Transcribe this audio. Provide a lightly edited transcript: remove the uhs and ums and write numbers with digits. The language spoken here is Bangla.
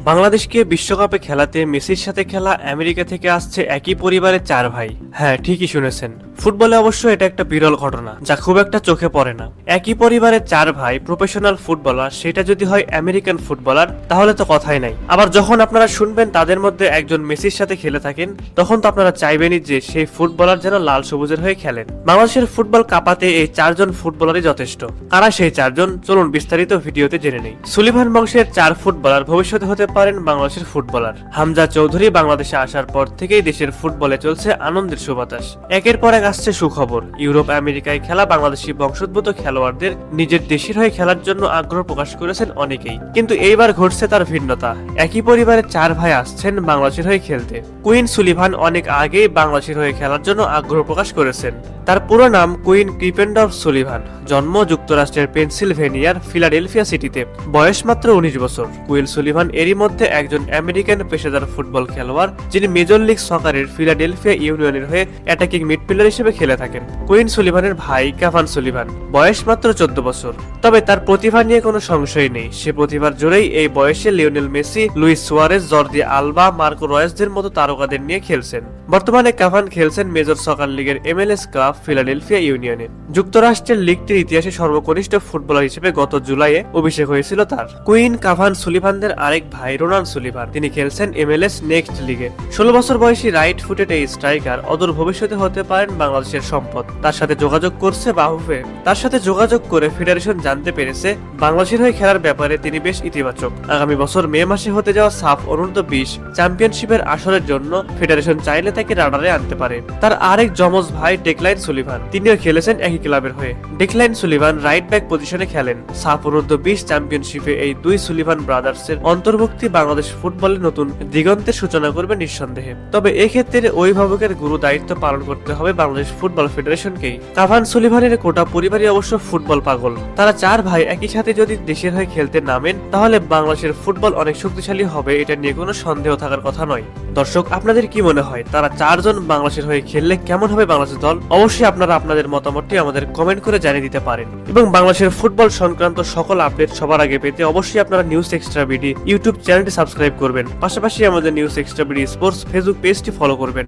বাংলাদেশকে বিশ্বকাপে খেলাতে মেসির সাথে খেলা আমেরিকা থেকে আসছে একই পরিবারের 4 ভাই। হ্যাঁ, ঠিকই শুনেছেন। ফুটবলে অবশ্য এটা একটা বিরল ঘটনা, যা খুব একটা চোখে পড়ে না। একই পরিবারের 4 ভাই প্রফেশনাল ফুটবলার, সেটা যদি হয় আমেরিকান ফুটবলার, তাহলে তো কথাই নাই। আবার যখন আপনারা শুনবেন তাদের মধ্যে একজন মেসির সাথে খেলে থাকেন, তখন তো আপনারা চাইবেনই যে সেই ফুটবলার যেন লাল সবুজের হয়ে খেলেন। বাংলাদেশের ফুটবল কাঁপাতে এই 4 জন ফুটবলারই যথেষ্ট। কারা সেই 4 জন, চলুন বিস্তারিত ভিডিওতে জেনে নেই। সুলিভান বংশের 4 ফুটবলার ভবিষ্যতে হতে পারেন বাংলাদেশের ফুটবলার। হামজা চৌধুরী বাংলাদেশে আসার পর থেকেই দেশের ফুটবলে চলছে আনন্দের সুবাতাস। একের পর এক আসছে সুখবর। ইউরোপ আমেরিকায় খেলা বাংলাদেশি বংশোদ্ভূত খেলোয়াড়দের নিজের দেশের হয়ে খেলার জন্য আগ্রহ প্রকাশ করেছেন অনেকেই, কিন্তু এইবার ঘটছে তার ভিন্নতা। একই পরিবারের 4 ভাই আসছেন বাংলাদেশের হয়ে খেলতে। কুইন সুলিভান অনেক আগেই বাংলাদেশের হয়ে খেলার জন্য আগ্রহ প্রকাশ করেছেন। তার পুরো নাম কুইন ক্রিপেন্ডর্ফ সুলিভান। জন্ম যুক্তরাষ্ট্রের পেনসিলভেনিয়ার ফিলাডেলফিয়া সিটিতে। বয়স মাত্র 19 বছর। কুইন সুলিভান এরই মধ্যে একজন আমেরিকান পেশাদার ফুটবল খেলোয়াড়, যিনি মেজর লিগ সকারের ফিলাডেলফিয়া ইউনিয়নের হয়ে অ্যাটাকিং মিডফিল্ডার হিসেবে খেলে থাকেন। কুইন সুলিভানের ভাই কাভান সুলিভান, বয়স মাত্র 14 বছর। তবে তার প্রতিভা নিয়ে কোনো সংশয় নেই। সে প্রতিভার জোরেই এই বয়সে Lionel Messi, Luis Suarez, Jordi Alba, Marco রয়েসদের মতো তারকাদের নিয়ে খেলছেন। বর্তমানে কাভান খেলছেন মেজর সকার লিগের MLS ক্লাব ফিলাডেলফিয়া ইউনিয়নে। যুক্তরাষ্ট্রের লিগটির ইতিহাসে সর্বকনিষ্ঠ ফুটবলার হিসেবে গত জুলাইয়ে অভিষেক হয়েছিল তার। কুইন কাভান সুলিভানদের আরেক ভাই রোনান সুলিভান, তিনি খেলছেন MLS নেক্সট লিগে। 16 বছর বয়সী রাইট ফুটেড এই স্ট্রাইকার অদূর ভবিষ্যতে হতে পারেন বাংলাদেশের সম্পদ। তার সাথে যোগাযোগ করছে বাহুফে। তার সাথে যোগাযোগ করে ফেডারেশন জানতে পেরেছে বাংলাদেশের হয়ে খেলার ব্যাপারে তিনি বেশ ইতিবাচক। আগামী বছর মে মাসে হতে যাওয়া সাফ অনূর্ধ্ব-20 চ্যাম্পিয়নশিপের আসরের জন্য ফেডারেশন চাইলে তাকে রাডারে আনতে পারে। তার আরেক যমজ ভাই ডেকলাইন সুলিভান, তিনিও খেলেছেন একই ক্লাবের হয়ে। ডেকলাইন সুলিভান রাইট ব্যাক পজিশনে খেলেন। সাফ অনূর্ধ্ব-20 চ্যাম্পিয়নশিপে এই দুই সুলিভান ব্রাদার্সের অন্তর্ভুক্তি বাংলাদেশ ফুটবলে নতুন দিগন্তের সূচনা করবে নিঃসন্দেহে। তবে এক্ষেত্রে অভিভাবকের গুরু দায়িত্ব পালন করতে হবে বাংলাদেশ ফুটবল ফেডারেশনকেই। কাভান সুলিভানের গোটা পরিবারই অবশ্য ফুটবল পাগল। তারা 4 ভাই একই সাথে যদি দেশের হয়ে খেলতে নামেন, তাহলে বাংলাদেশের ফুটবল অনেক শক্তিশালী হবে, এটা নিয়ে কোনো সন্দেহ থাকার কথা নয়। দর্শক, আপনাদের কি মনে হয় তারা 4 জন বাংলাদেশের হয়ে খেললে কেমন হবে বাংলাদেশ দল? অবশ্যই আপনারা আপনাদের মতামতটি আমাদের কমেন্ট করে জানিয়ে দিতে পারেন। এবং বাংলাদেশের ফুটবল সংক্রান্ত সকল আপডেট সবার আগে পেতে অবশ্যই আপনারা নিউজ এক্সট্রা বিডি ইউটিউব চ্যানেলটি সাবস্ক্রাইব করবেন। পাশাপাশি আমাদের news extra BD sports Facebook পেজটি ফলো করবেন।